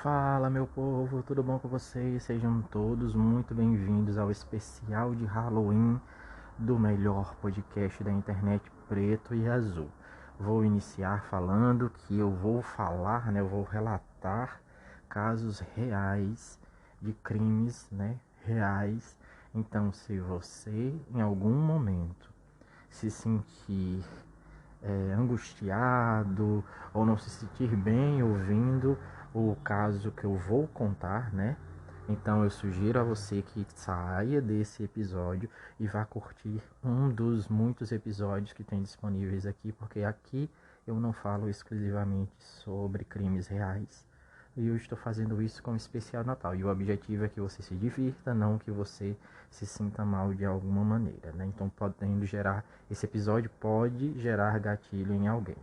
Fala, meu povo, tudo bom com vocês? Sejam todos muito bem-vindos ao especial de Halloween do melhor podcast da internet preto e azul. Vou iniciar falando que eu vou falar, eu vou relatar casos reais de crimes, reais. Então, se você em algum momento se sentir angustiado ou não se sentir bem ouvindo o caso que eu vou contar, Então eu sugiro a você que saia desse episódio e vá curtir um dos muitos episódios que tem disponíveis aqui, porque aqui eu não falo exclusivamente sobre crimes reais. E eu estou fazendo isso com especial Natal. E o objetivo é que você se divirta, não que você se sinta mal de alguma maneira, Então podendo gerar, esse episódio pode gerar gatilho em alguém.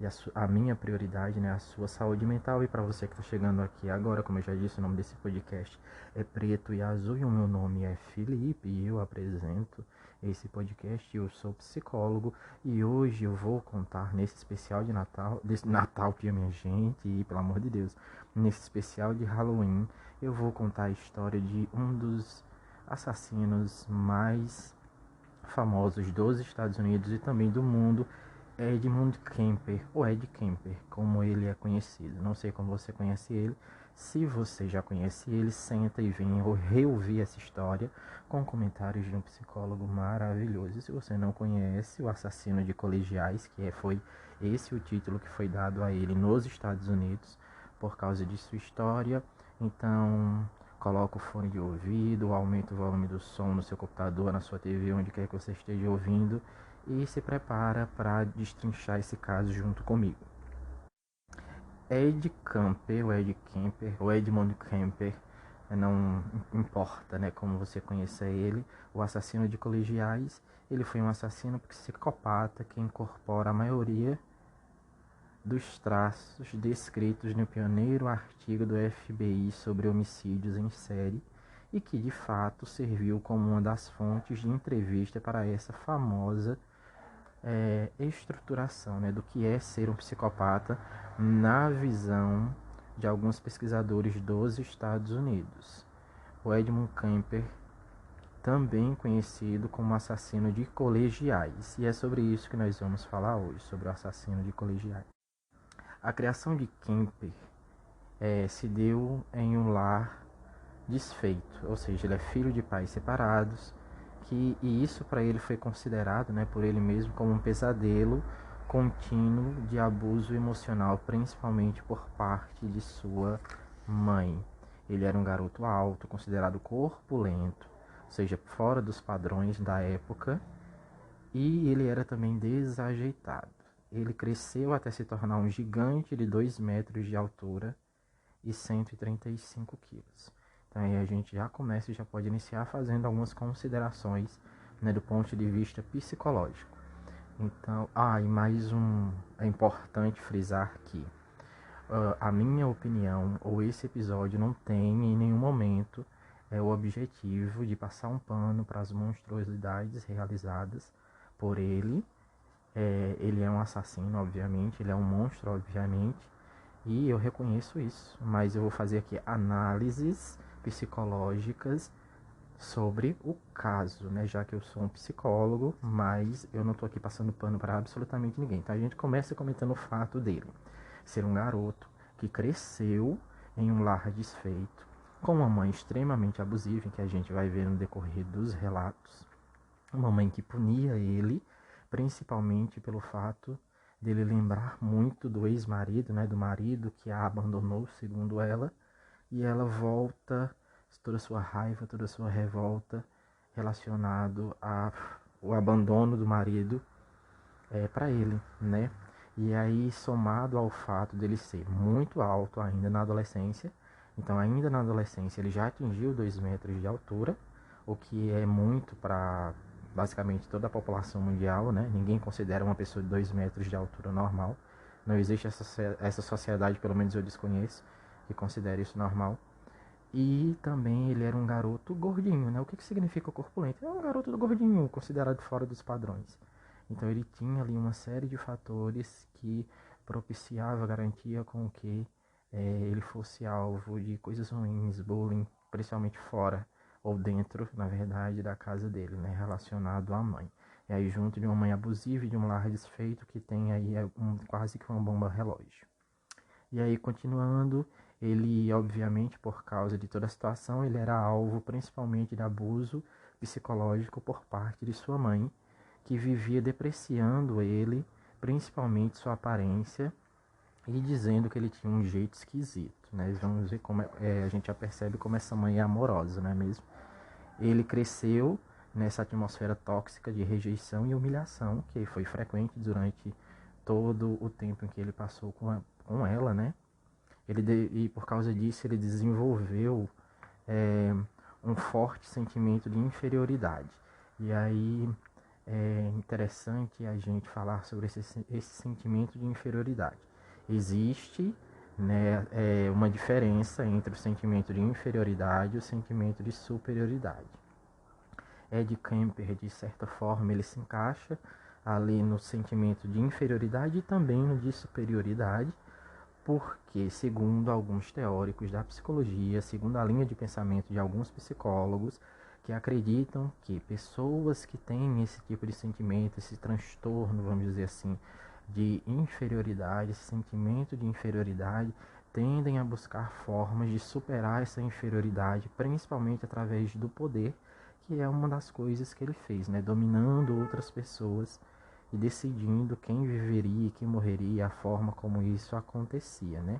E a minha prioridade, é a sua saúde mental. E para você que está chegando aqui agora, como eu já disse, o nome desse podcast é Preto e Azul e o meu nome é Felipe e eu apresento esse podcast. Eu sou psicólogo e hoje eu vou contar nesse especial de Natal, desse Natal que minha gente, e pelo amor de Deus, nesse especial de Halloween, eu vou contar a história de um dos assassinos mais famosos dos Estados Unidos e também do mundo, Edmund Kemper, ou Ed Kemper, como ele é conhecido. Não sei como você conhece ele. Se você já conhece ele, senta e venha reouvir essa história com comentários de um psicólogo maravilhoso. E se você não conhece, o assassino de colegiais, foi esse o título que foi dado a ele nos Estados Unidos por causa de sua história. Então, coloca o fone de ouvido, aumenta o volume do som no seu computador, na sua TV, onde quer que você esteja ouvindo, e se prepara para destrinchar esse caso junto comigo. Ed Kemper, ou Edmund Kemper, não importa, como você conheça ele, o assassino de colegiais. Ele foi um assassino psicopata que incorpora a maioria dos traços descritos no pioneiro artigo do FBI sobre homicídios em série e que de fato serviu como uma das fontes de entrevista para essa famosa estruturação, do que é ser um psicopata na visão de alguns pesquisadores dos Estados Unidos. O Edmund Kemper, também conhecido como assassino de colegiais, e é sobre isso que nós vamos falar hoje, sobre o assassino de colegiais. A criação de Kemper se deu em um lar desfeito, ou seja, ele é filho de pais separados, e isso para ele foi considerado, por ele mesmo, como um pesadelo contínuo de abuso emocional, principalmente por parte de sua mãe. Ele era um garoto alto, considerado corpulento, ou seja, fora dos padrões da época, e ele era também desajeitado. Ele cresceu até se tornar um gigante de 2 metros de altura e 135 quilos. Então aí a gente já começa e já pode iniciar fazendo algumas considerações, do ponto de vista psicológico. Então, e mais é importante frisar que a minha opinião, ou esse episódio, não tem em nenhum momento o objetivo de passar um pano para as monstruosidades realizadas por ele. Ele é um assassino, obviamente, ele é um monstro, obviamente, e eu reconheço isso, mas eu vou fazer aqui análises psicológicas sobre o caso, já que eu sou um psicólogo, mas eu não estou aqui passando pano para absolutamente ninguém. Então a gente começa comentando o fato dele ser um garoto que cresceu em um lar desfeito, com uma mãe extremamente abusiva, que a gente vai ver no decorrer dos relatos. Uma mãe que punia ele, principalmente pelo fato dele lembrar muito do ex-marido, do marido que a abandonou, segundo ela, e ela volta toda a sua raiva, toda a sua revolta relacionado ao abandono do marido para ele, E aí, somado ao fato dele ser muito alto ainda na adolescência, então ainda na adolescência ele já atingiu 2 metros de altura, o que é muito para basicamente toda a população mundial, Ninguém considera uma pessoa de 2 metros de altura normal. Não existe essa sociedade, pelo menos eu desconheço, que considere isso normal. E também ele era um garoto gordinho, O que significa corpulento? É um garoto gordinho, considerado fora dos padrões. Então ele tinha ali uma série de fatores que propiciava, garantia com que ele fosse alvo de coisas ruins, bullying, principalmente fora ou dentro, na verdade, da casa dele, né, relacionado à mãe. E aí junto de uma mãe abusiva e de um lar desfeito que tem aí quase que uma bomba relógio. E aí, continuando, ele, obviamente, por causa de toda a situação, ele era alvo principalmente de abuso psicológico por parte de sua mãe, que vivia depreciando ele, principalmente sua aparência, e dizendo que ele tinha um jeito esquisito, né? Vamos ver como a gente já percebe como essa mãe é amorosa, não é mesmo? Ele cresceu nessa atmosfera tóxica de rejeição e humilhação, que foi frequente durante todo o tempo em que ele passou com ela, né? E por causa disso ele desenvolveu é, um forte sentimento de inferioridade. E aí é interessante a gente falar sobre esse sentimento de inferioridade. Existe, né, uma diferença entre o sentimento de inferioridade e o sentimento de superioridade. Ed Kemper, de certa forma, ele se encaixa ali no sentimento de inferioridade e também no de superioridade, porque, segundo alguns teóricos da psicologia, segundo a linha de pensamento de alguns psicólogos, que acreditam que pessoas que têm esse tipo de sentimento, esse transtorno, vamos dizer assim, de inferioridade, esse sentimento de inferioridade, tendem a buscar formas de superar essa inferioridade, principalmente através do poder, que é uma das coisas que ele fez, né? Dominando outras pessoas e decidindo quem viveria e quem morreria, a forma como isso acontecia, né?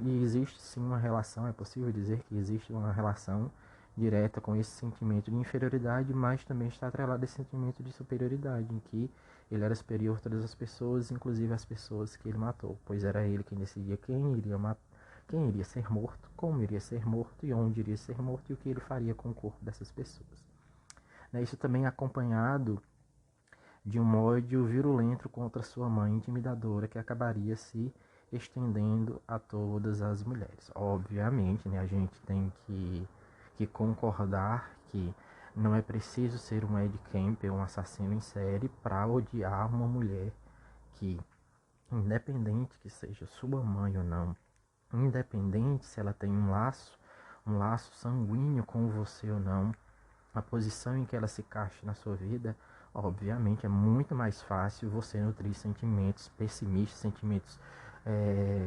E existe sim uma relação, é possível dizer que existe uma relação direta com esse sentimento de inferioridade, mas também está atrelado a esse sentimento de superioridade, em que ele era superior a todas as pessoas, inclusive as pessoas que ele matou, pois era ele quem decidia quem iria ser morto, como iria ser morto e onde iria ser morto e o que ele faria com o corpo dessas pessoas. Isso também é acompanhado de um ódio virulento contra sua mãe intimidadora que acabaria se estendendo a todas as mulheres. Obviamente, né, a gente tem que concordar que não é preciso ser um Ed Kemper, um assassino em série, para odiar uma mulher que, independente que seja sua mãe ou não, independente se ela tem um laço sanguíneo com você ou não, a posição em que ela se encaixa na sua vida, obviamente é muito mais fácil você nutrir sentimentos pessimistas, sentimentos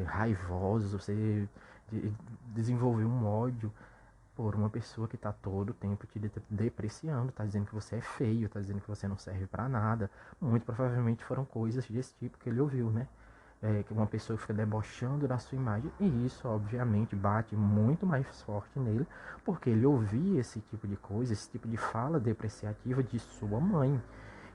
raivosos, você desenvolver um ódio por uma pessoa que está todo o tempo te depreciando, está dizendo que você é feio, está dizendo que você não serve para nada. Muito provavelmente foram coisas desse tipo que ele ouviu, né? Que uma pessoa fica debochando da sua imagem, e isso obviamente bate muito mais forte nele, porque ele ouvia esse tipo de coisa, esse tipo de fala depreciativa de sua mãe,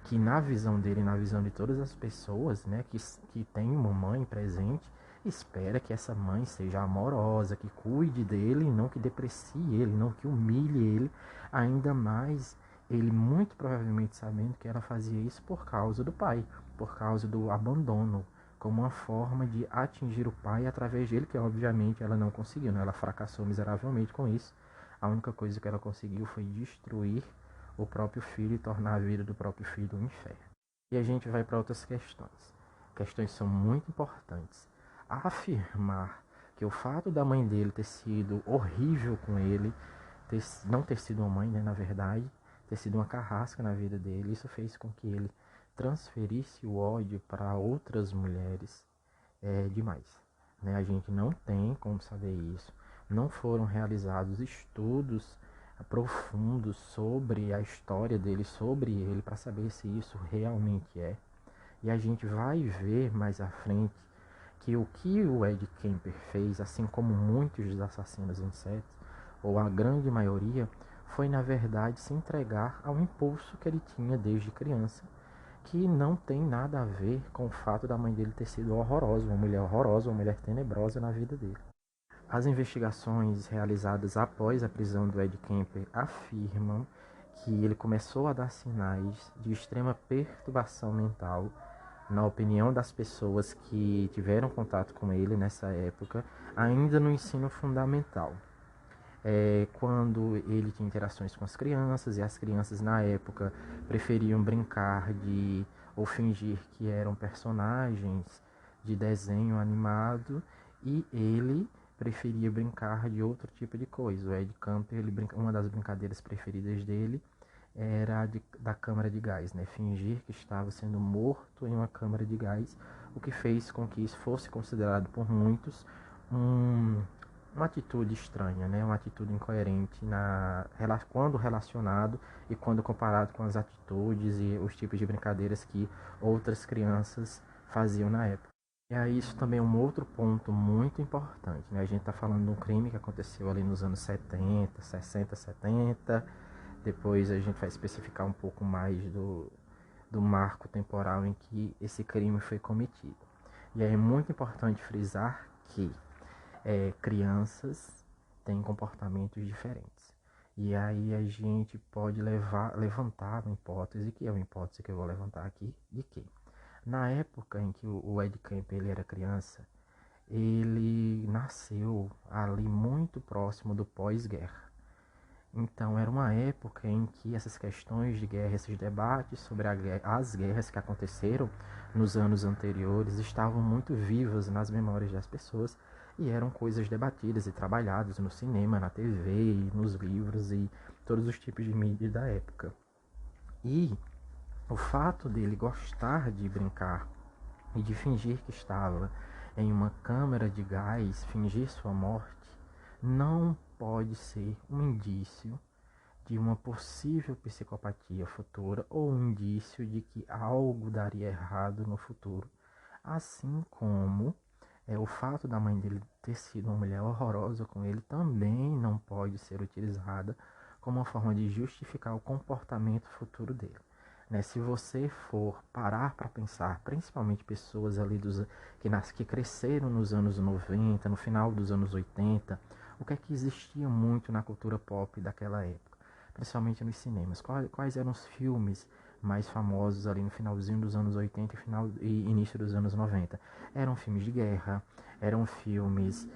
que na visão dele, na visão de todas as pessoas, né, que tem uma mãe presente, espera que essa mãe seja amorosa, que cuide dele, não que deprecie ele, não que humilhe ele, ainda mais ele muito provavelmente sabendo que ela fazia isso por causa do pai, por causa do abandono, como uma forma de atingir o pai através dele, que obviamente ela não conseguiu, né? Ela fracassou miseravelmente com isso. A única coisa que ela conseguiu foi destruir o próprio filho e tornar a vida do próprio filho um inferno. E a gente vai para outras questões. Questões são muito importantes. Afirmar que o fato da mãe dele ter sido horrível com ele, não ter sido uma mãe, né, na verdade, ter sido uma carrasca na vida dele, isso fez com que ele transferisse o ódio para outras mulheres demais. Né? A gente não tem como saber isso. Não foram realizados estudos profundos sobre a história dele, sobre ele, para saber se isso realmente é. E a gente vai ver mais à frente que o Ed Kemper fez, assim como muitos dos assassinos em série, ou a grande maioria, foi na verdade se entregar ao impulso que ele tinha desde criança, que não tem nada a ver com o fato da mãe dele ter sido horrorosa, uma mulher tenebrosa na vida dele. As investigações realizadas após a prisão do Ed Kemper afirmam que ele começou a dar sinais de extrema perturbação mental, na opinião das pessoas que tiveram contato com ele nessa época, ainda no ensino fundamental. Quando ele tinha interações com as crianças, e as crianças na época preferiam brincar ou fingir que eram personagens de desenho animado, e ele preferia brincar de outro tipo de coisa. O Ed Camper, uma das brincadeiras preferidas dele era da câmara de gás, né? Fingir que estava sendo morto em uma câmara de gás, o que fez com que isso fosse considerado por muitos uma atitude estranha, né? Uma atitude incoerente quando relacionado e quando comparado com as atitudes e os tipos de brincadeiras que outras crianças faziam na época. E aí isso também é um outro ponto muito importante, né? A gente está falando de um crime que aconteceu ali nos anos 70, 60, 70. Depois a gente vai especificar um pouco mais do marco temporal em que esse crime foi cometido. E aí é muito importante frisar que crianças têm comportamentos diferentes. E aí a gente pode levantar uma hipótese, que é uma hipótese que eu vou levantar aqui, de que na época em que o Ed Kemper ele era criança, ele nasceu ali muito próximo do pós-guerra. Então era uma época em que essas questões de guerra, esses debates sobre as guerras que aconteceram nos anos anteriores estavam muito vivas nas memórias das pessoas e eram coisas debatidas e trabalhadas no cinema, na TV, e nos livros e todos os tipos de mídia da época. E o fato dele gostar de brincar e de fingir que estava em uma câmara de gás, fingir sua morte, não pode ser um indício de uma possível psicopatia futura ou um indício de que algo daria errado no futuro. Assim como o fato da mãe dele ter sido uma mulher horrorosa com ele também não pode ser utilizada como uma forma de justificar o comportamento futuro dele. Né? Se você for parar para pensar, principalmente pessoas ali que cresceram nos anos 90, no final dos anos 80, o que é que existia muito na cultura pop daquela época? Principalmente nos cinemas. Quais eram os filmes mais famosos ali no finalzinho dos anos 80 e início dos anos 90? Eram filmes de guerra, eram filmes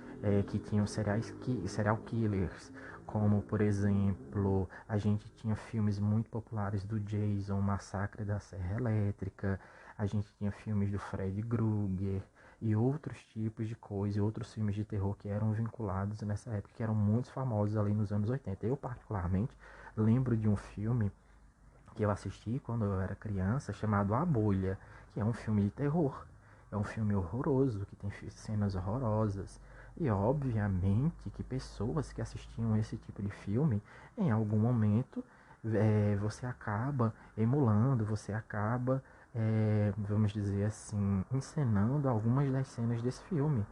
que tinham serial killers, como por exemplo, a gente tinha filmes muito populares do Jason, Massacre da Serra Elétrica, a gente tinha filmes do Fred Krueger e outros tipos de coisa, e outros filmes de terror que eram vinculados nessa época, que eram muito famosos ali nos anos 80. Eu particularmente lembro de um filme que eu assisti quando eu era criança, chamado A Bolha, que é um filme de terror. É um filme horroroso, que tem cenas horrorosas. E obviamente que pessoas que assistiam esse tipo de filme, em algum momento, você acaba emulando, você acaba, vamos dizer assim, encenando algumas das cenas desse filme.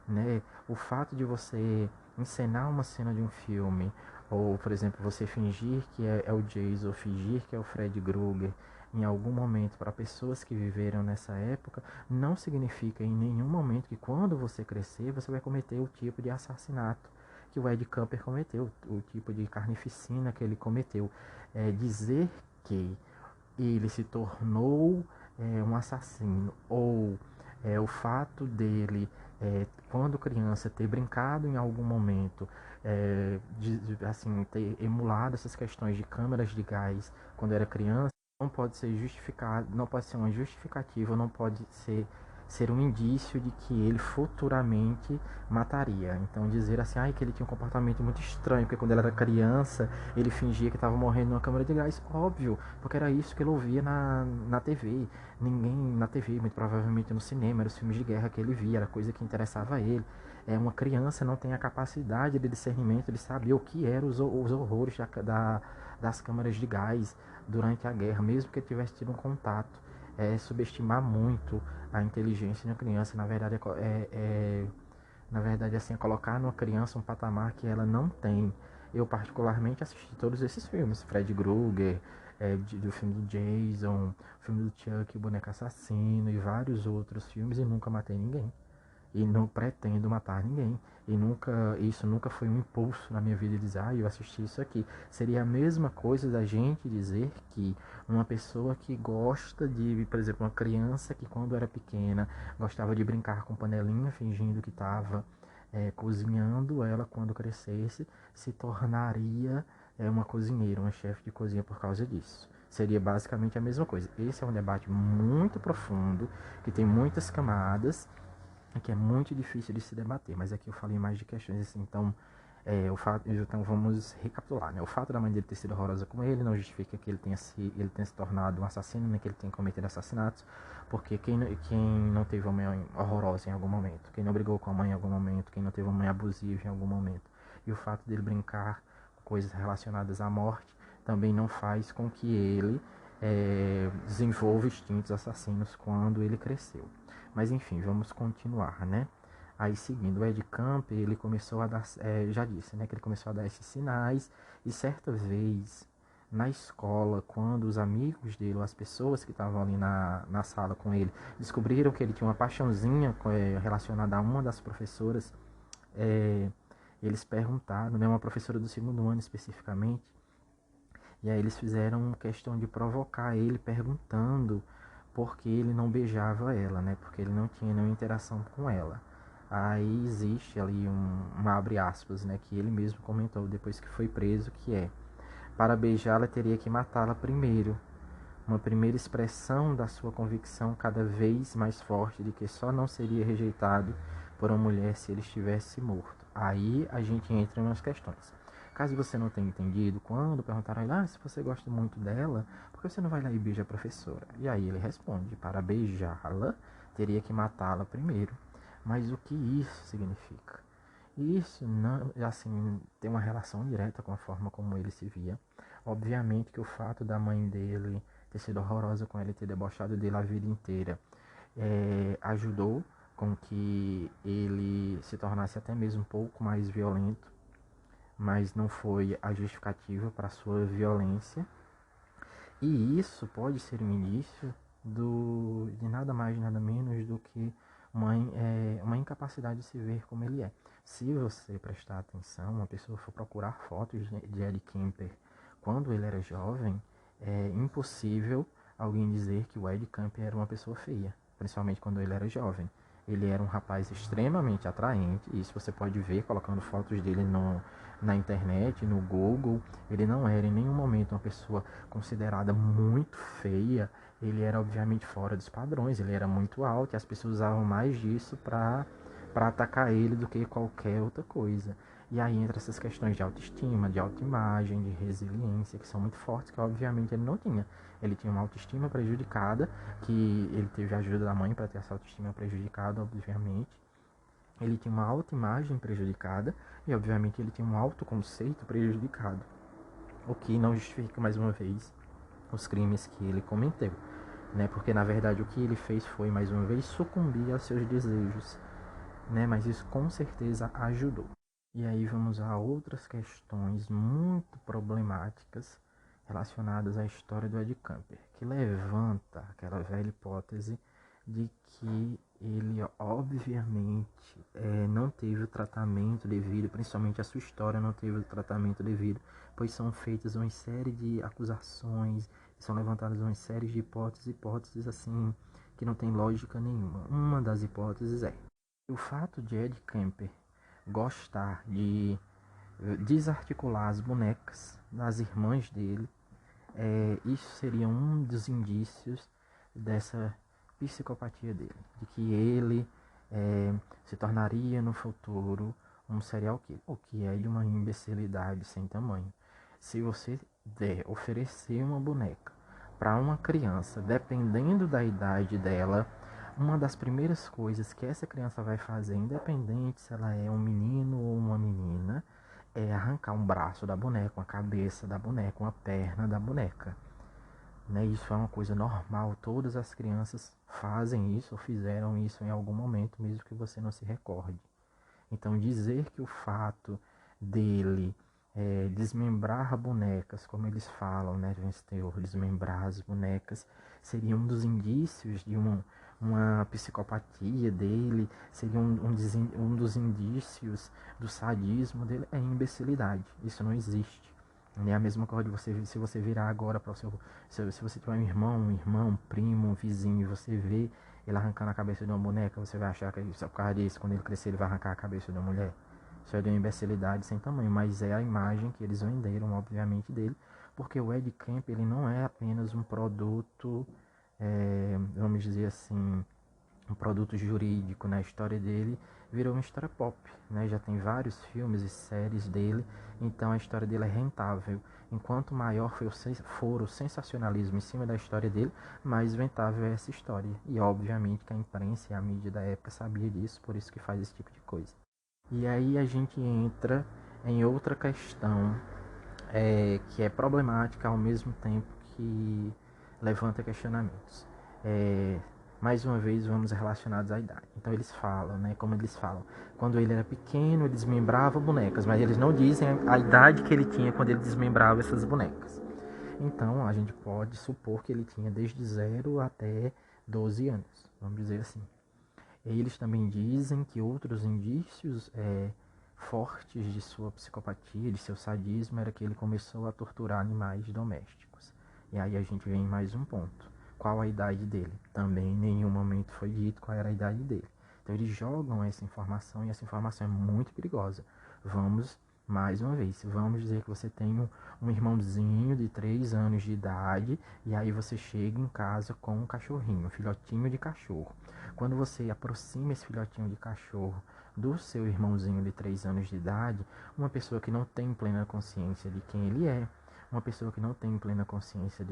Né? O fato de você encenar uma cena de um filme, ou, por exemplo, você fingir que é o Jason, fingir que é o Fred Krueger, em algum momento, para pessoas que viveram nessa época, não significa em nenhum momento que quando você crescer, você vai cometer o tipo de assassinato que o Ed Kemper cometeu, o tipo de carnificina que ele cometeu. Dizer que ele se tornou um assassino, ou o fato dele, quando criança, ter brincado em algum momento, assim, ter emulado essas questões de câmeras de gás quando era criança, não pode ser justificado, não pode ser uma justificativa, não pode ser um indício de que ele futuramente mataria. Então dizer assim, que ele tinha um comportamento muito estranho, porque quando ele era criança, ele fingia que estava morrendo numa câmara de gás, óbvio, porque era isso que ele ouvia na TV. Ninguém na TV, muito provavelmente no cinema, eram os filmes de guerra que ele via, era coisa que interessava a ele. Uma criança não tem a capacidade de discernimento de saber o que eram os horrores das câmaras de gás durante a guerra, mesmo que ele tivesse tido um contato. Subestimar muito a inteligência de uma criança, na verdade assim, é colocar numa criança um patamar que ela não tem. Eu particularmente assisti todos esses filmes, Fred Krueger, do filme do Jason, filme do Chuck, o Boneco Assassino e vários outros filmes, e nunca matei ninguém. E não pretendo matar ninguém. Isso nunca foi um impulso na minha vida de dizer, eu assisti isso aqui. Seria a mesma coisa da gente dizer que uma pessoa que gosta de, por exemplo, uma criança que quando era pequena gostava de brincar com panelinha, fingindo que estava cozinhando, ela quando crescesse se tornaria uma cozinheira, uma chefe de cozinha por causa disso. Seria basicamente a mesma coisa. Esse é um debate muito profundo, que tem muitas camadas, que é muito difícil de se debater, mas aqui eu falei mais de questões assim, então, então vamos recapitular, né? O fato da mãe dele ter sido horrorosa com ele não justifica que ele tenha se tornado um assassino, nem que ele tenha cometido assassinatos, porque quem não teve uma mãe horrorosa em algum momento, quem não brigou com a mãe em algum momento, quem não teve uma mãe abusiva em algum momento, e o fato dele brincar com coisas relacionadas à morte também não faz com que ele desenvolva instintos assassinos quando ele cresceu. Mas enfim, vamos continuar, né? Aí seguindo, o Ed Camper, ele começou a dar, já disse, né, que ele começou a dar esses sinais, e certa vez na escola, quando os amigos dele, ou as pessoas que estavam ali na sala com ele, descobriram que ele tinha uma paixãozinha relacionada a uma das professoras, eles perguntaram, né, uma professora do segundo ano especificamente, e aí eles fizeram questão de provocar ele perguntando por que ele não beijava ela, né? Porque ele não tinha nenhuma interação com ela. Aí existe ali um abre aspas, né? Que ele mesmo comentou depois que foi preso, que para beijá-la teria que matá-la primeiro. Uma primeira expressão da sua convicção cada vez mais forte de que só não seria rejeitado por uma mulher se ele estivesse morto. Aí a gente entra em umas questões. Caso você não tenha entendido, quando perguntaram a ele, se você gosta muito dela, por que você não vai lá e beija a professora? E aí ele responde, para beijá-la, teria que matá-la primeiro. Mas o que isso significa? Isso não, assim, tem uma relação direta com a forma como ele se via. Obviamente que o fato da mãe dele ter sido horrorosa com ele, ter debochado dele a vida inteira, ajudou com que ele se tornasse até mesmo um pouco mais violento, mas não foi a justificativa para sua violência. E isso pode ser o início de nada mais nada menos do que uma incapacidade de se ver como ele é. Se você prestar atenção, uma pessoa for procurar fotos de Ed Kemper quando ele era jovem, é impossível alguém dizer que o Ed Kemper era uma pessoa feia, principalmente quando ele era jovem. Ele era um rapaz extremamente atraente, e isso você pode ver colocando fotos dele na internet, no Google. Ele não era em nenhum momento uma pessoa considerada muito feia. Ele era obviamente fora dos padrões, ele era muito alto e as pessoas usavam mais disso para atacar ele do que qualquer outra coisa. E aí entra essas questões de autoestima, de autoimagem, de resiliência, que são muito fortes, que obviamente ele não tinha. Ele tinha uma autoestima prejudicada, que ele teve a ajuda da mãe para ter essa autoestima prejudicada, obviamente. Ele tinha uma autoimagem prejudicada e, obviamente, ele tinha um autoconceito prejudicado, o que não justifica, mais uma vez, os crimes que ele cometeu, né? Porque, na verdade, o que ele fez foi, mais uma vez, sucumbir aos seus desejos, né? Mas isso, com certeza, ajudou. E aí vamos a outras questões muito problemáticas relacionadas à história do Ed Kemper, que levanta aquela velha hipótese de que ele obviamente não teve o tratamento devido, principalmente a sua história não teve o tratamento devido, pois são feitas uma série de acusações, são levantadas uma série de hipóteses assim que não tem lógica nenhuma. Uma das hipóteses é o fato de Ed Kemper gostar de desarticular as bonecas das irmãs dele, isso seria um dos indícios dessa psicopatia dele, de que ele se tornaria no futuro um serial killer, o que é de uma imbecilidade sem tamanho. Se você oferecer uma boneca para uma criança, dependendo da idade dela, uma das primeiras coisas que essa criança vai fazer, independente se ela é um menino ou uma menina, é arrancar um braço da boneca, uma cabeça da boneca, uma perna da boneca. Né? Isso é uma coisa normal, todas as crianças fazem isso ou fizeram isso em algum momento, mesmo que você não se recorde. Então dizer que o fato dele desmembrar bonecas, como eles falam, né, desmembrar as bonecas, seria um dos indícios de uma psicopatia dele, seria um dos indícios do sadismo dele, é imbecilidade. Isso não existe. É a mesma coisa de você, se você virar agora para o seu, se você tiver um irmão, um primo, um vizinho, e você vê ele arrancando a cabeça de uma boneca, você vai achar que isso é por causa disso, quando ele crescer ele vai arrancar a cabeça de uma mulher. Isso é de uma imbecilidade sem tamanho, mas é a imagem que eles venderam, obviamente, dele, porque o Ed Kemper, ele não é apenas um produto, vamos dizer assim, um produto jurídico na história dele, virou uma história pop, né? Já tem vários filmes e séries dele, então a história dele é rentável. Enquanto maior for o sensacionalismo em cima da história dele, mais rentável é essa história. E obviamente que a imprensa e a mídia da época sabia disso, por isso que faz esse tipo de coisa. E aí a gente entra em outra questão que é problemática ao mesmo tempo que levanta questionamentos. Mais uma vez vamos relacionados à idade. Então eles falam, né, como eles falam, quando ele era pequeno ele desmembrava bonecas, mas eles não dizem a idade que ele tinha quando ele desmembrava essas bonecas. Então a gente pode supor que ele tinha desde 0 até 12 anos, vamos dizer assim. Eles também dizem que outros indícios fortes de sua psicopatia, de seu sadismo, era que ele começou a torturar animais domésticos. E aí a gente vem em mais um ponto. Qual a idade dele? Também em nenhum momento foi dito qual era a idade dele. Então eles jogam essa informação e essa informação é muito perigosa. Vamos, mais uma vez, vamos dizer que você tem um irmãozinho de 3 anos de idade e aí você chega em casa com um cachorrinho, um filhotinho de cachorro. Quando você aproxima esse filhotinho de cachorro do seu irmãozinho de 3 anos de idade, uma pessoa que não tem plena consciência de quem ele é, uma pessoa que não tem plena consciência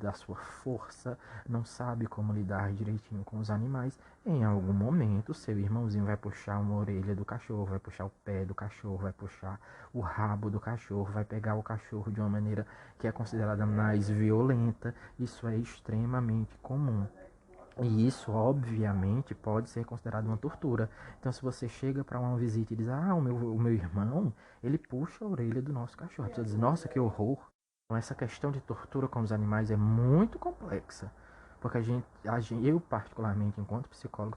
da sua força, não sabe como lidar direitinho com os animais, em algum momento seu irmãozinho vai puxar uma orelha do cachorro, vai puxar o pé do cachorro, vai puxar o rabo do cachorro, vai pegar o cachorro de uma maneira que é considerada mais violenta. Isso é extremamente comum. E isso, obviamente, pode ser considerado uma tortura. Então, se você chega para uma visita e diz, o meu irmão, ele puxa a orelha do nosso cachorro. Você diz, nossa, que horror. Então, essa questão de tortura com os animais é muito complexa. Porque eu, particularmente, enquanto psicólogo,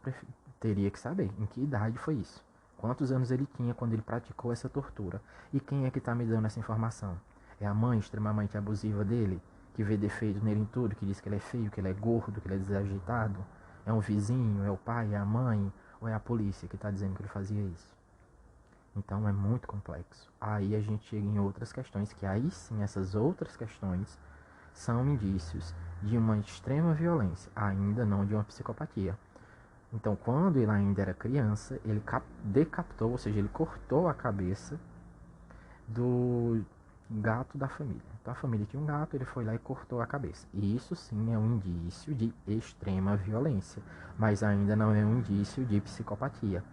teria que saber em que idade foi isso. Quantos anos ele tinha quando ele praticou essa tortura. E quem é que está me dando essa informação? É a mãe extremamente abusiva dele? Que vê defeito nele em tudo, que diz que ele é feio, que ele é gordo, que ele é desajeitado? É um vizinho, é o pai, é a mãe, ou é a polícia que está dizendo que ele fazia isso? Então é muito complexo. Aí a gente chega em outras questões, que aí sim, essas outras questões são indícios de uma extrema violência, ainda não de uma psicopatia. Então, quando ele ainda era criança, ele decapitou, ou seja, ele cortou a cabeça do gato da família. Então a família tinha um gato, ele foi lá e cortou a cabeça. E isso sim é um indício de extrema violência, mas ainda não é um indício de psicopatia,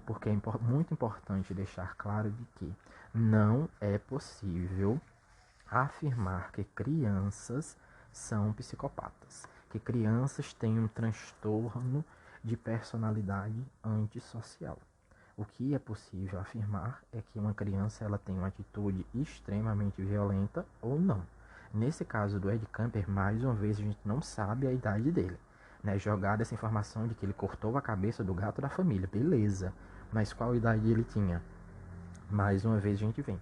porque é muito importante deixar claro de que não é possível afirmar que crianças são psicopatas, que crianças têm um transtorno de personalidade antissocial. O que é possível afirmar é que uma criança ela tem uma atitude extremamente violenta ou não. Nesse caso do Ed Kemper, mais uma vez a gente não sabe a idade dele. Né? Jogada essa informação de que ele cortou a cabeça do gato da família, beleza. Mas qual idade ele tinha? Mais uma vez a gente vem.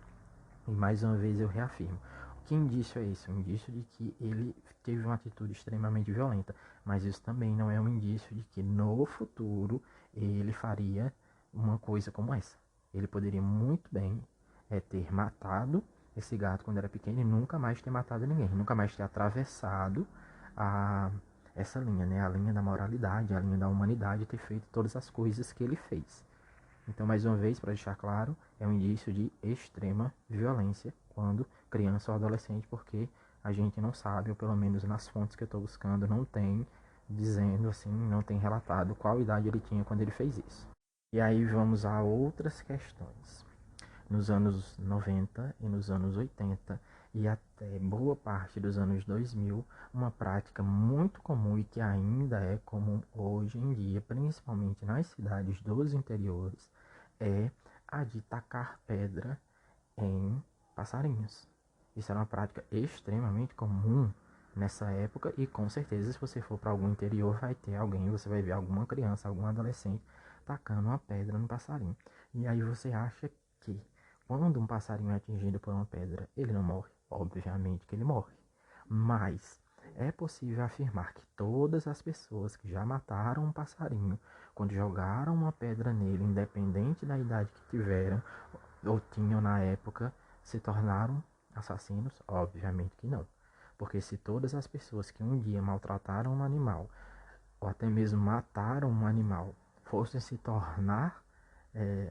E mais uma vez eu reafirmo. Que indício é esse? Um indício de que ele teve uma atitude extremamente violenta. Mas isso também não é um indício de que no futuro ele faria uma coisa como essa. Ele poderia muito bem ter matado esse gato quando era pequeno e nunca mais ter matado ninguém. Nunca mais ter atravessado essa linha, né? A linha da moralidade, a linha da humanidade, ter feito todas as coisas que ele fez. Então, mais uma vez, para deixar claro, é um indício de extrema violência quando criança ou adolescente, porque a gente não sabe, ou pelo menos nas fontes que eu estou buscando, não tem dizendo assim, não tem relatado qual idade ele tinha quando ele fez isso. E aí vamos a outras questões. Nos anos 90 e nos anos 80 e até boa parte dos anos 2000, uma prática muito comum e que ainda é comum hoje em dia, principalmente nas cidades dos interiores, é a de tacar pedra em passarinhos. Isso era uma prática extremamente comum nessa época e com certeza se você for para algum interior vai ter alguém, você vai ver alguma criança, algum adolescente tacando uma pedra no passarinho. E aí você acha que quando um passarinho é atingido por uma pedra, ele não morre? Obviamente que ele morre. Mas é possível afirmar que todas as pessoas que já mataram um passarinho, quando jogaram uma pedra nele, independente da idade que tiveram ou tinham na época, se tornaram assassinos? Obviamente que não. Porque se todas as pessoas que um dia maltrataram um animal ou até mesmo mataram um animal, fossem se tornar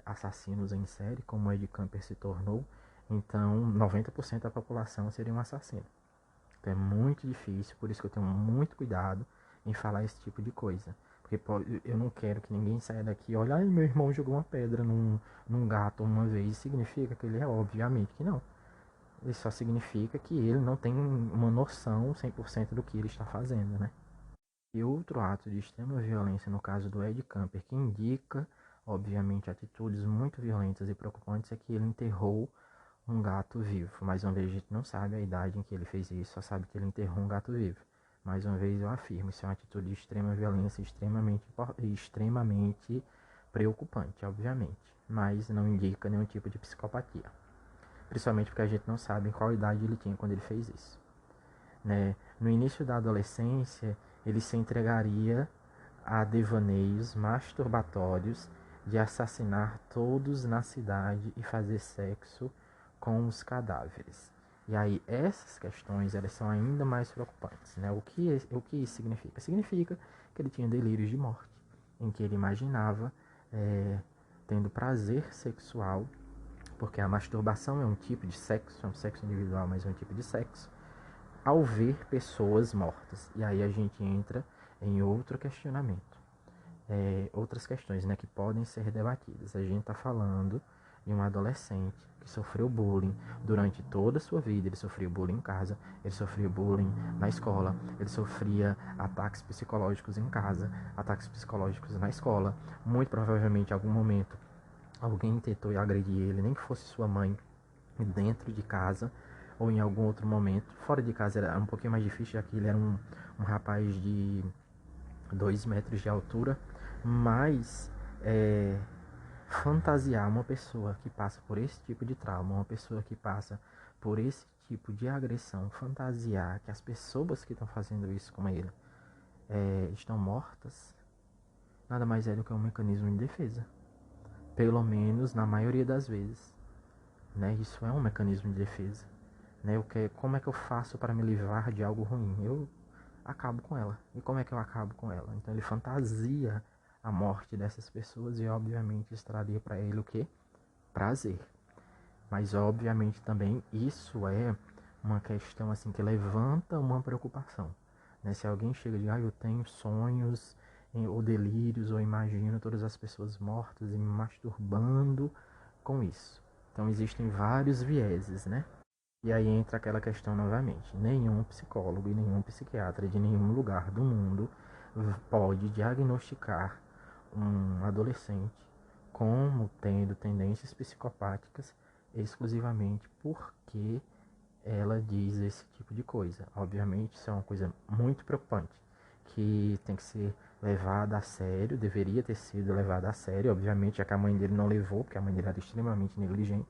assassinos em série, como o Ed Kemper se tornou, então 90% da população seria um assassino. Então é muito difícil, por isso que eu tenho muito cuidado em falar esse tipo de coisa. Porque eu não quero que ninguém saia daqui e olhe, ai, meu irmão jogou uma pedra num gato uma vez. Significa que ele é? Obviamente que não. Isso só significa que ele não tem uma noção 100% do que ele está fazendo, né? E outro ato de extrema violência, no caso do Ed Kemper, que indica, obviamente, atitudes muito violentas e preocupantes, é que ele enterrou um gato vivo. Mais uma vez, a gente não sabe a idade em que ele fez isso, só sabe que ele enterrou um gato vivo. Mais uma vez, eu afirmo, isso é uma atitude de extrema violência, extremamente preocupante, obviamente, mas não indica nenhum tipo de psicopatia. Principalmente porque a gente não sabe em qual idade ele tinha quando ele fez isso. Né? No início da adolescência, ele se entregaria a devaneios masturbatórios de assassinar todos na cidade e fazer sexo com os cadáveres. E aí essas questões elas são ainda mais preocupantes, né? O que isso significa? Significa que ele tinha delírios de morte, em que ele imaginava tendo prazer sexual, porque a masturbação é um tipo de sexo, é um sexo individual, mas é um tipo de sexo, ao ver pessoas mortas. E aí a gente entra em outro questionamento. Outras questões, né, que podem ser debatidas. A gente está falando de um adolescente que sofreu bullying durante toda a sua vida. Ele sofreu bullying em casa, ele sofreu bullying na escola, ele sofria ataques psicológicos em casa, ataques psicológicos na escola. Muito provavelmente, em algum momento, alguém tentou agredir ele, nem que fosse sua mãe, dentro de casa ou em algum outro momento. Fora de casa era um pouquinho mais difícil, já que ele era um rapaz de 2 metros de altura, mas fantasiar uma pessoa que passa por esse tipo de trauma, uma pessoa que passa por esse tipo de agressão, fantasiar que as pessoas que estão fazendo isso com ele estão mortas, nada mais é do que um mecanismo de defesa. Pelo menos na maioria das vezes. Né? Isso é um mecanismo de defesa. Né? Como é que eu faço para me livrar de algo ruim? Eu acabo com ela. E como é que eu acabo com ela? Então ele fantasia a morte dessas pessoas e obviamente isso traria para ele o que? Prazer. Mas obviamente também isso é uma questão assim que levanta uma preocupação. Né? Se alguém chega e diz, eu tenho sonhos ou delírios, ou imagino todas as pessoas mortas e me masturbando com isso. Então existem vários vieses, né? E aí entra aquela questão novamente. Nenhum psicólogo e nenhum psiquiatra de nenhum lugar do mundo pode diagnosticar um adolescente como tendo tendências psicopáticas exclusivamente porque ela diz esse tipo de coisa. Obviamente isso é uma coisa muito preocupante, que tem que ser levada a sério, deveria ter sido levada a sério, obviamente, já que a mãe dele não levou, porque a mãe dele era extremamente negligente,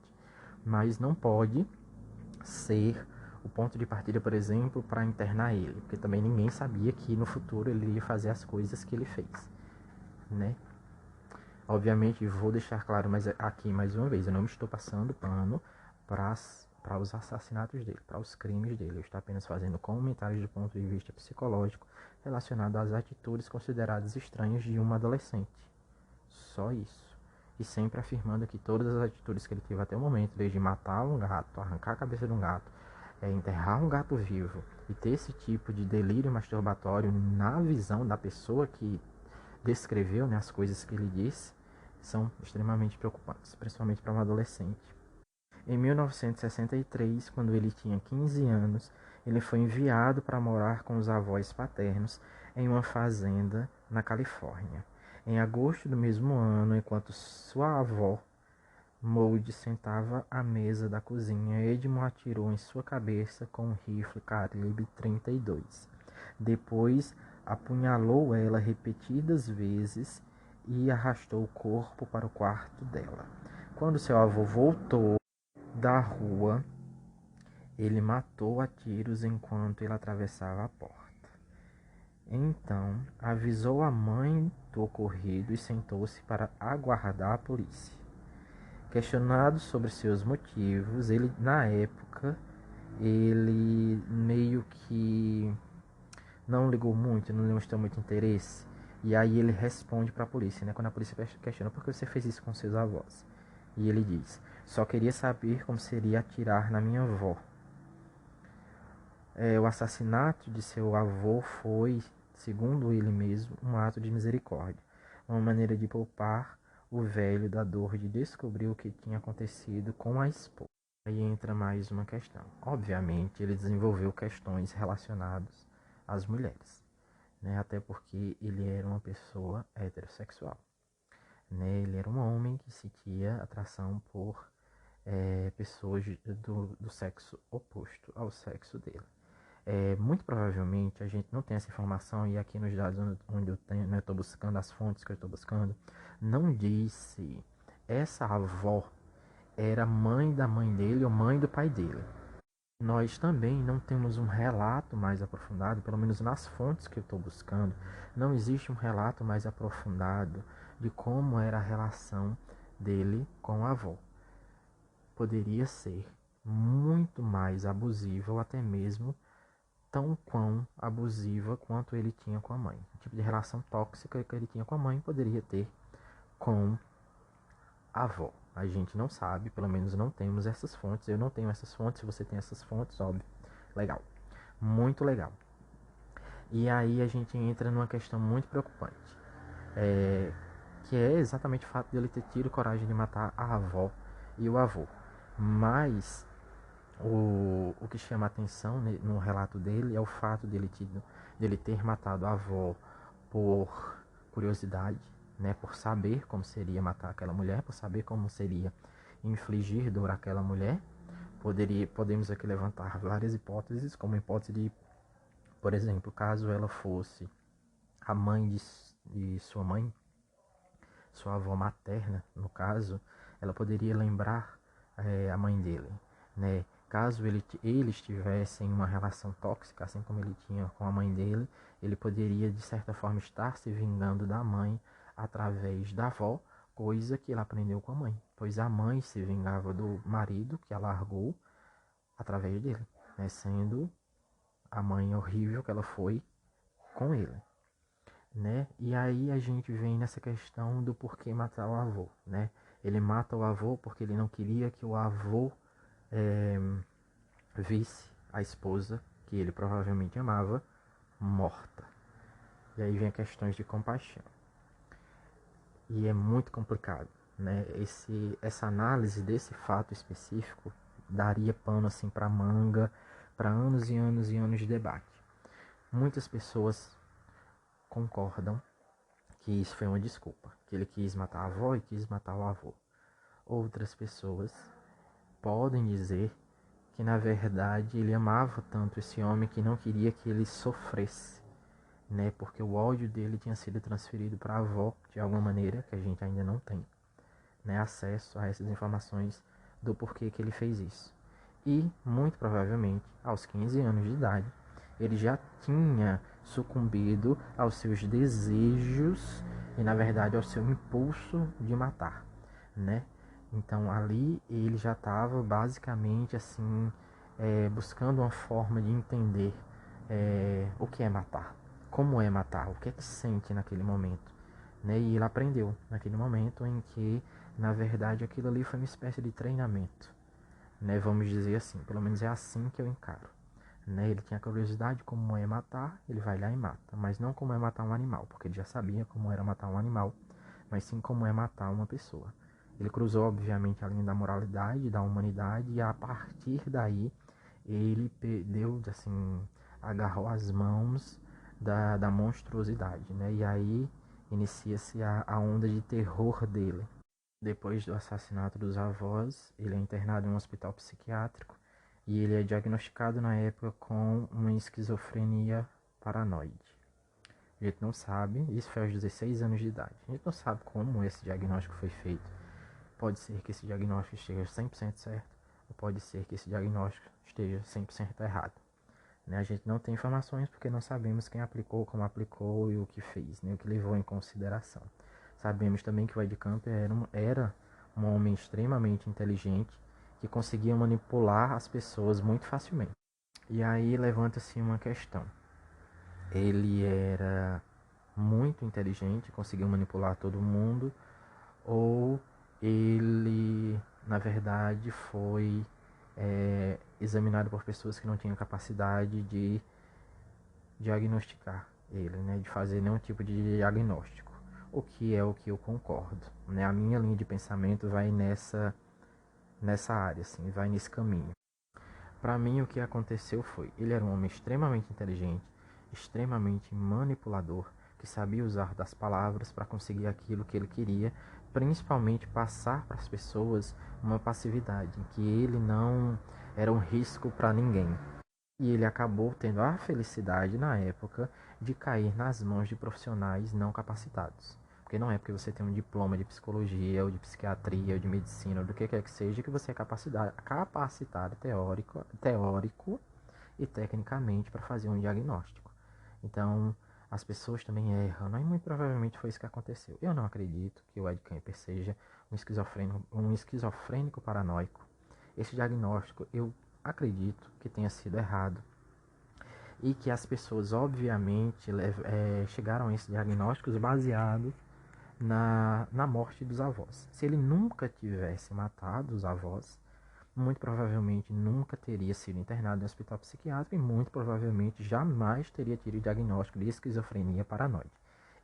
mas não pode ser o ponto de partida, por exemplo, para internar ele, porque também ninguém sabia que no futuro ele ia fazer as coisas que ele fez, né? Obviamente, vou deixar claro mas aqui mais uma vez, eu não estou passando pano para os assassinatos dele, para os crimes dele. Eu estou apenas fazendo comentários do ponto de vista psicológico relacionado às atitudes consideradas estranhas de um adolescente. Só isso. E sempre afirmando que todas as atitudes que ele teve até o momento, desde matar um gato, arrancar a cabeça de um gato, enterrar um gato vivo e ter esse tipo de delírio masturbatório na visão da pessoa que descreveu, né, as coisas que ele disse, são extremamente preocupantes, principalmente para um adolescente. Em 1963, quando ele tinha 15 anos, ele foi enviado para morar com os avós paternos em uma fazenda na Califórnia. Em agosto do mesmo ano, enquanto sua avó, Maud, sentava à mesa da cozinha, Edmund atirou em sua cabeça com um rifle calibre 32. Depois, apunhalou ela repetidas vezes e arrastou o corpo para o quarto dela. Quando seu avô voltou da rua, ele matou a tiros enquanto ele atravessava a porta. Então, avisou a mãe do ocorrido e sentou-se para aguardar a polícia. Questionado sobre seus motivos, ele meio que não ligou muito, não demonstrou muito interesse. E aí ele responde para a polícia, né? Quando a polícia questiona por que você fez isso com seus avós. E ele diz: só queria saber como seria atirar na minha avó. O assassinato de seu avô foi, segundo ele mesmo, um ato de misericórdia, uma maneira de poupar o velho da dor de descobrir o que tinha acontecido com a esposa. Aí entra mais uma questão. Obviamente, ele desenvolveu questões relacionadas às mulheres, né? Até porque ele era uma pessoa heterossexual, né? Ele era um homem que sentia atração por pessoas do sexo oposto ao sexo dele. Muito provavelmente a gente não tem essa informação, e aqui nos dados onde eu estou buscando, as fontes que eu estou buscando, não diz se essa avó era mãe da mãe dele ou mãe do pai dele. Nós também não temos um relato mais aprofundado, pelo menos nas fontes que eu estou buscando, não existe um relato mais aprofundado de como era a relação dele com a avó. Poderia ser muito mais abusiva ou até mesmo tão quão abusiva quanto ele tinha com a mãe. O tipo de relação tóxica que ele tinha com a mãe poderia ter com a avó. A gente não sabe, pelo menos não temos essas fontes. Eu não tenho essas fontes, se você tem essas fontes, óbvio. Legal. Muito legal. E aí a gente entra numa questão muito preocupante. Que é exatamente o fato de ele ter tido coragem de matar a avó e o avô. Mas o que chama a atenção no relato dele é o fato dele ter matado a avó por curiosidade, né, por saber como seria matar aquela mulher, por saber como seria infligir dor àquela mulher. Podemos aqui levantar várias hipóteses, como a hipótese de, por exemplo, caso ela fosse a mãe de sua mãe, sua avó materna, no caso, ela poderia lembrar a mãe dele, né? Caso eles tivessem uma relação tóxica, assim como ele tinha com a mãe dele, ele poderia, de certa forma, estar se vingando da mãe através da avó, coisa que ele aprendeu com a mãe, pois a mãe se vingava do marido que a largou através dele, né? Sendo a mãe horrível que ela foi com ele, né? E aí a gente vem nessa questão do porquê matar o avô, né? Ele mata o avô porque ele não queria que o avô visse a esposa, que ele provavelmente amava, morta. E aí vem questões de compaixão. E é muito complicado, né? Essa análise desse fato específico daria pano assim para manga, para anos e anos e anos de debate. Muitas pessoas concordam que isso foi uma desculpa, que ele quis matar a avó e quis matar o avô. Outras pessoas podem dizer que na verdade ele amava tanto esse homem que não queria que ele sofresse, né? Porque o ódio dele tinha sido transferido para a avó de alguma maneira que a gente ainda não tem, né, acesso a essas informações do porquê que ele fez isso. E muito provavelmente aos 15 anos de idade ele já tinha sucumbido aos seus desejos e na verdade ao seu impulso de matar, né? Então ali ele já estava basicamente assim buscando uma forma de entender o que é matar, como é matar, o que é que sente naquele momento, né? E ele aprendeu naquele momento em que na verdade aquilo ali foi uma espécie de treinamento, né? Vamos dizer assim, pelo menos é assim que eu encaro, né? Ele tinha curiosidade como é matar, ele vai lá e mata, mas não como é matar um animal, porque ele já sabia como era matar um animal, mas sim como é matar uma pessoa. Ele cruzou obviamente a linha da moralidade, da humanidade, e a partir daí ele deu assim, agarrou as mãos da monstruosidade, né? E aí inicia-se a onda de terror dele. Depois do assassinato dos avós, ele é internado em um hospital psiquiátrico e ele é diagnosticado na época com uma esquizofrenia paranoide. A gente não sabe, isso foi aos 16 anos de idade. A gente não sabe como esse diagnóstico foi feito. Pode ser que esse diagnóstico esteja 100% certo, ou pode ser que esse diagnóstico esteja 100% errado, né? A gente não tem informações porque não sabemos quem aplicou, como aplicou e o que fez, né? O que levou em consideração. Sabemos também que o Ed Camper era um homem extremamente inteligente que conseguia manipular as pessoas muito facilmente. E aí levanta-se uma questão. ele era muito inteligente, conseguiu manipular todo mundo, ou ele, na verdade, foi examinado por pessoas que não tinham capacidade de diagnosticar ele, né, de fazer nenhum tipo de diagnóstico, o que é o que eu concordo, né? A minha linha de pensamento vai nessa área, assim, vai nesse caminho. Para mim, o que aconteceu foi, ele era um homem extremamente inteligente, extremamente manipulador, que sabia usar das palavras para conseguir aquilo que ele queria, principalmente passar para as pessoas uma passividade, em que ele não era um risco para ninguém. E ele acabou tendo a felicidade, na época, de cair nas mãos de profissionais não capacitados. Porque não é porque você tem um diploma de psicologia, ou de psiquiatria, ou de medicina, ou do que quer que seja, que você é capacitado teórico e tecnicamente para fazer um diagnóstico. Então, as pessoas também erram, né? E muito provavelmente foi isso que aconteceu. Eu não acredito que o Ed Kemper seja um esquizofrênico paranoico. Esse diagnóstico eu acredito que tenha sido errado e que as pessoas, obviamente, chegaram a esses diagnósticos baseados na morte dos avós. Se ele nunca tivesse matado os avós, muito provavelmente nunca teria sido internado em um hospital psiquiátrico e muito provavelmente jamais teria tido o diagnóstico de esquizofrenia paranoide.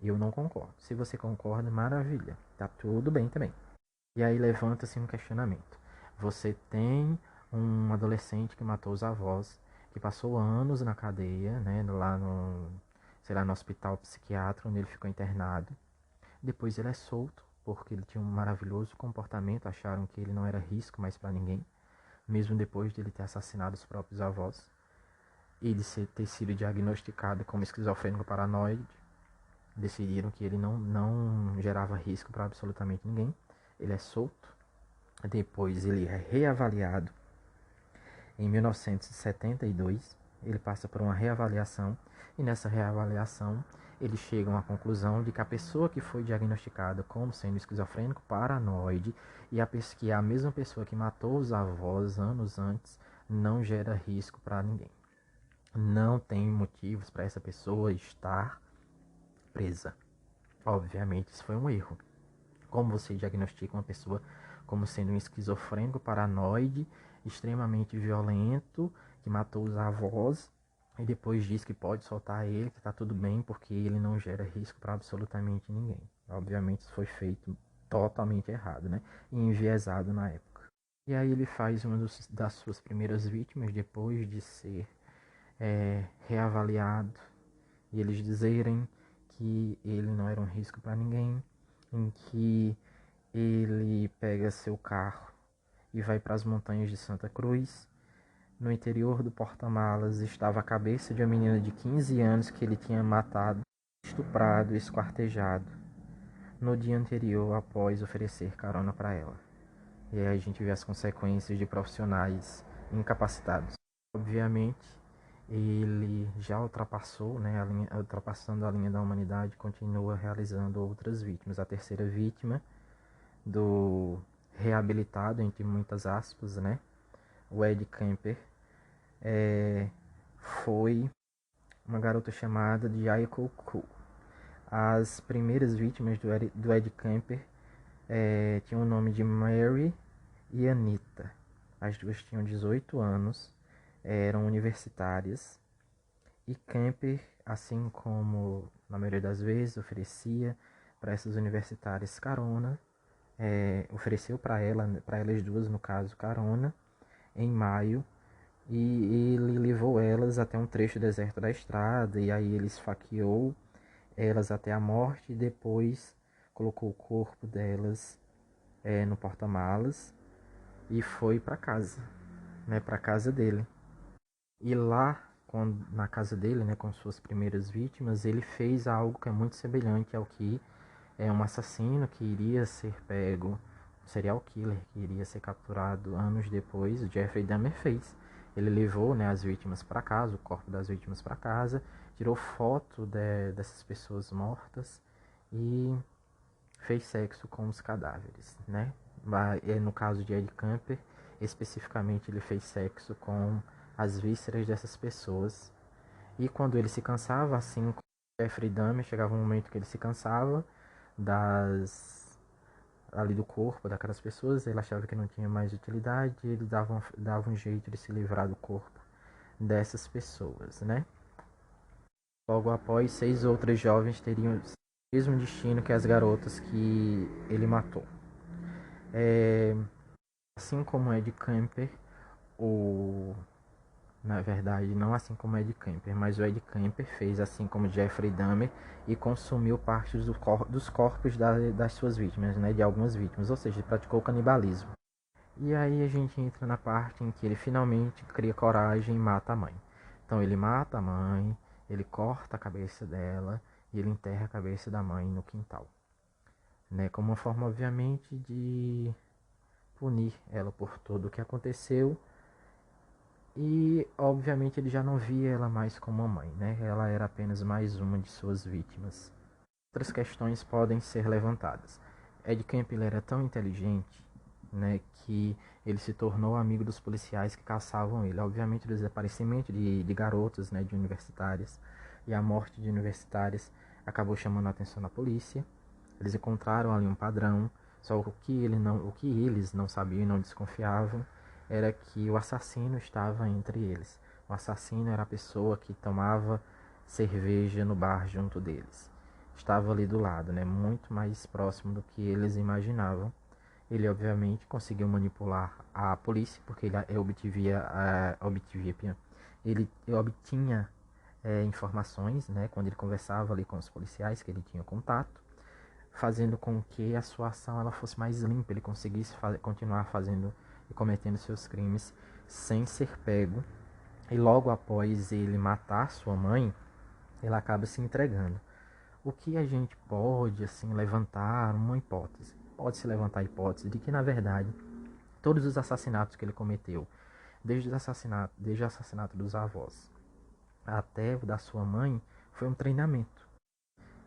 Eu não concordo. Se você concorda, maravilha. Tá tudo bem também. E aí levanta-se um questionamento. Você tem um adolescente que matou os avós, que passou anos na cadeia, né, lá no, sei lá, no hospital psiquiátrico, onde ele ficou internado. Depois ele é solto, porque ele tinha um maravilhoso comportamento, acharam que ele não era risco mais para ninguém, mesmo depois de ele ter assassinado os próprios avós. Ele ter sido diagnosticado como esquizofrênico paranoide, decidiram que ele não gerava risco para absolutamente ninguém. Ele é solto. Depois ele é reavaliado em 1972. Ele passa por uma reavaliação e nessa reavaliação eles chegam à conclusão de que a pessoa que foi diagnosticada como sendo esquizofrênico paranoide que a mesma pessoa que matou os avós anos antes não gera risco para ninguém. Não tem motivos para essa pessoa estar presa. Obviamente isso foi um erro. Como você diagnostica uma pessoa como sendo um esquizofrênico paranoide, extremamente violento, que matou os avós e depois diz que pode soltar ele, que está tudo bem porque ele não gera risco para absolutamente ninguém. Obviamente isso foi feito totalmente errado, né? E enviesado na época. E aí ele faz uma das suas primeiras vítimas depois de ser reavaliado e eles dizerem que ele não era um risco para ninguém, em que ele pega seu carro e vai para as montanhas de Santa Cruz. No interior do porta-malas estava a cabeça de uma menina de 15 anos que ele tinha matado, estuprado e esquartejado no dia anterior após oferecer carona para ela. E aí a gente vê as consequências de profissionais incapacitados. Obviamente, ele já ultrapassou, né, ultrapassando a linha da humanidade, continua realizando outras vítimas. A terceira vítima do reabilitado, entre muitas aspas, né, o Ed Kemper, foi uma garota chamada de Aiko Ku. As primeiras vítimas do Ed Kemper tinham o nome de Mary e Anita. As duas tinham 18 anos, eram universitárias e Kemper, assim como na maioria das vezes, oferecia para essas universitárias carona, ofereceu para elas duas, no caso, carona, em maio, e ele levou elas até um trecho deserto da estrada, e aí ele esfaqueou elas até a morte, e depois colocou o corpo delas no porta-malas e foi para casa, né, para casa dele. E lá, na casa dele, né, com suas primeiras vítimas, ele fez algo que é muito semelhante ao que um assassino que iria ser pego, um serial killer que iria ser capturado anos depois, o Jeffrey Dahmer fez. Ele levou, né, as vítimas para casa, o corpo das vítimas para casa, tirou foto dessas pessoas mortas e fez sexo com os cadáveres, né? No caso de Ed Kemper, especificamente ele fez sexo com as vísceras dessas pessoas E quando ele se cansava, assim como Jeffrey Dahmer, chegava um momento que ele se cansava ali do corpo daquelas pessoas, ele achava que não tinha mais utilidade, e ele dava um jeito de se livrar do corpo dessas pessoas, né? Logo após, 6 outras jovens teriam o mesmo destino que as garotas que ele matou. Assim como Ed Kemper, na verdade, não assim como Ed Kemper, mas o Ed Kemper fez assim como Jeffrey Dahmer e consumiu partes dos corpos das suas vítimas, né, de algumas vítimas, ou seja, praticou canibalismo. E aí a gente entra na parte em que ele finalmente cria coragem e mata a mãe. Então ele mata a mãe, ele corta a cabeça dela e ele enterra a cabeça da mãe no quintal, né, como uma forma obviamente de punir ela por tudo o que aconteceu. E obviamente ele já não via ela mais como uma mãe, né? Ela era apenas mais uma de suas vítimas. Outras questões podem ser levantadas. Ed Kemper era tão inteligente, né, que ele se tornou amigo dos policiais que caçavam ele. Obviamente o desaparecimento de garotas, né, de universitárias, e a morte de universitárias acabou chamando a atenção da polícia. Eles encontraram ali um padrão, só o que eles não sabiam e não desconfiavam era que o assassino estava entre eles. O assassino era a pessoa que tomava cerveja no bar junto deles. Estava ali do lado, né, muito mais próximo do que eles imaginavam. Ele obviamente conseguiu manipular a polícia, porque ele obtinha informações, né, quando ele conversava ali com os policiais que ele tinha contato, fazendo com que a sua ação ela fosse mais limpa, ele conseguisse continuar fazendo e cometendo seus crimes sem ser pego. E logo após ele matar sua mãe, ele acaba se entregando. O que a gente pode assim levantar uma hipótese? Pode-se levantar a hipótese de que na verdade todos os assassinatos que ele cometeu, desde o assassinato dos avós até o da sua mãe, foi um treinamento.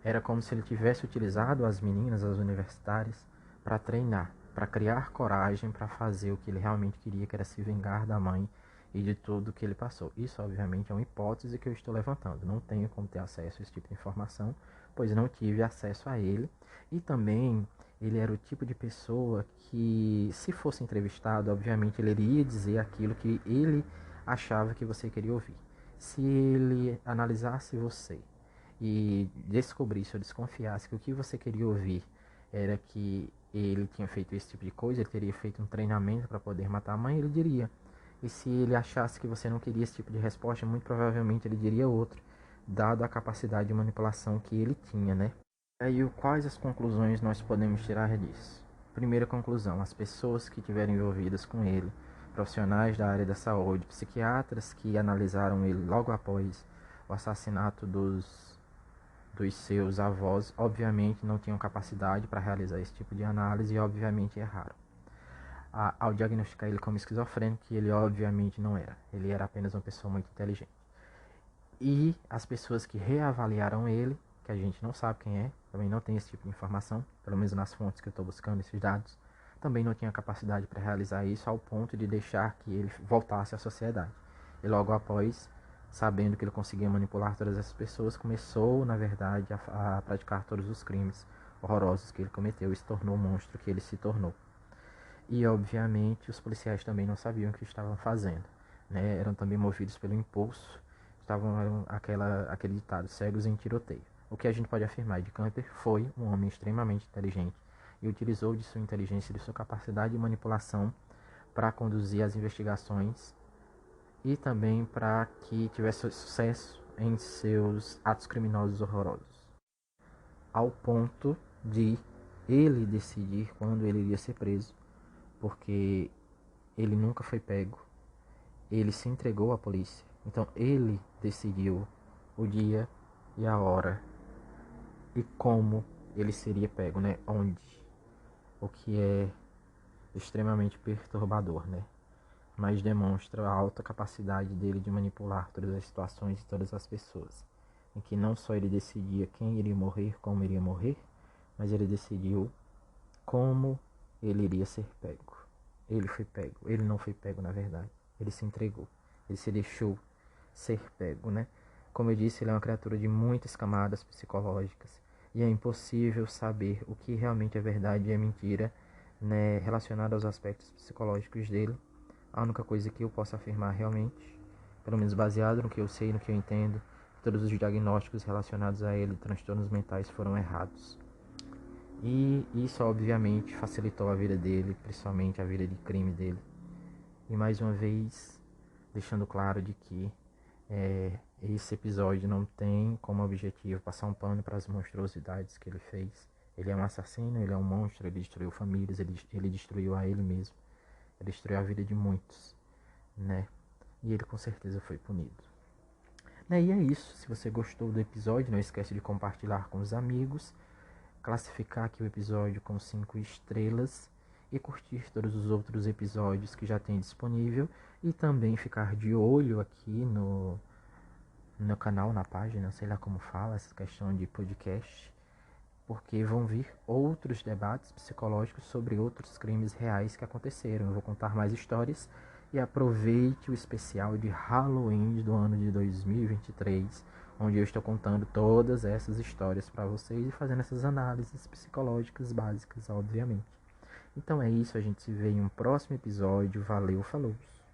Era como se ele tivesse utilizado as meninas, as universitárias, para treinar, para criar coragem, para fazer o que ele realmente queria, que era se vingar da mãe e de tudo que ele passou. Isso, obviamente, é uma hipótese que eu estou levantando. Não tenho como ter acesso a esse tipo de informação, pois não tive acesso a ele. E também, ele era o tipo de pessoa que, se fosse entrevistado, obviamente, ele iria dizer aquilo que ele achava que você queria ouvir. Se ele analisasse você e descobrisse ou desconfiasse que o que você queria ouvir era que ele tinha feito esse tipo de coisa, ele teria feito um treinamento para poder matar a mãe, ele diria. E se ele achasse que você não queria esse tipo de resposta, muito provavelmente ele diria outro, dado a capacidade de manipulação que ele tinha, né? E aí, quais as conclusões nós podemos tirar disso? Primeira conclusão, as pessoas que estiveram envolvidas com ele, profissionais da área da saúde, psiquiatras que analisaram ele logo após o assassinato dos seus avós, obviamente não tinham capacidade para realizar esse tipo de análise e obviamente erraram. Ao diagnosticar ele como esquizofrênico, ele obviamente não era. Ele era apenas uma pessoa muito inteligente. E as pessoas que reavaliaram ele, que a gente não sabe quem é, também não tem esse tipo de informação, pelo menos nas fontes que eu estou buscando esses dados, também não tinha capacidade para realizar isso ao ponto de deixar que ele voltasse à sociedade. E logo após, sabendo que ele conseguia manipular todas essas pessoas, começou, na verdade, a praticar todos os crimes horrorosos que ele cometeu e se tornou o monstro que ele se tornou. E, obviamente, os policiais também não sabiam o que estavam fazendo, né? Eram também movidos pelo impulso, estavam aquele ditado, cegos em tiroteio. O que a gente pode afirmar de Kemper foi um homem extremamente inteligente e utilizou de sua inteligência e de sua capacidade de manipulação para conduzir as investigações e também para que tivesse sucesso em seus atos criminosos horrorosos, ao ponto de ele decidir quando ele iria ser preso, porque ele nunca foi pego, ele se entregou à polícia, então ele decidiu o dia e a hora e como ele seria pego, né? Onde, o que é extremamente perturbador, né? Mas demonstra a alta capacidade dele de manipular todas as situações e todas as pessoas, em que não só ele decidia quem iria morrer, como iria morrer, mas ele decidiu como ele iria ser pego. Ele foi pego, ele não foi pego na verdade, ele se entregou, ele se deixou ser pego, né? Como eu disse, ele é uma criatura de muitas camadas psicológicas e é impossível saber o que realmente é verdade e é mentira, né, relacionado aos aspectos psicológicos dele. A única coisa que eu posso afirmar realmente, pelo menos baseado no que eu sei, no que eu entendo, todos os diagnósticos relacionados a ele, transtornos mentais, foram errados. E isso, obviamente, facilitou a vida dele, principalmente a vida de crime dele. E mais uma vez, deixando claro de que esse episódio não tem como objetivo passar um pano para as monstruosidades que ele fez. Ele é um assassino, ele é um monstro, ele destruiu famílias, ele destruiu a ele mesmo. Ele destruiu a vida de muitos, né? E ele com certeza foi punido. E é isso. Se você gostou do episódio, não esquece de compartilhar com os amigos, classificar aqui o episódio com 5 estrelas e curtir todos os outros episódios que já tem disponível e também ficar de olho aqui no canal, na página, sei lá como fala, essa questão de podcast, porque vão vir outros debates psicológicos sobre outros crimes reais que aconteceram. Eu vou contar mais histórias e aproveite o especial de Halloween do ano de 2023, onde eu estou contando todas essas histórias para vocês e fazendo essas análises psicológicas básicas, obviamente. Então é isso, a gente se vê em um próximo episódio. Valeu, falou!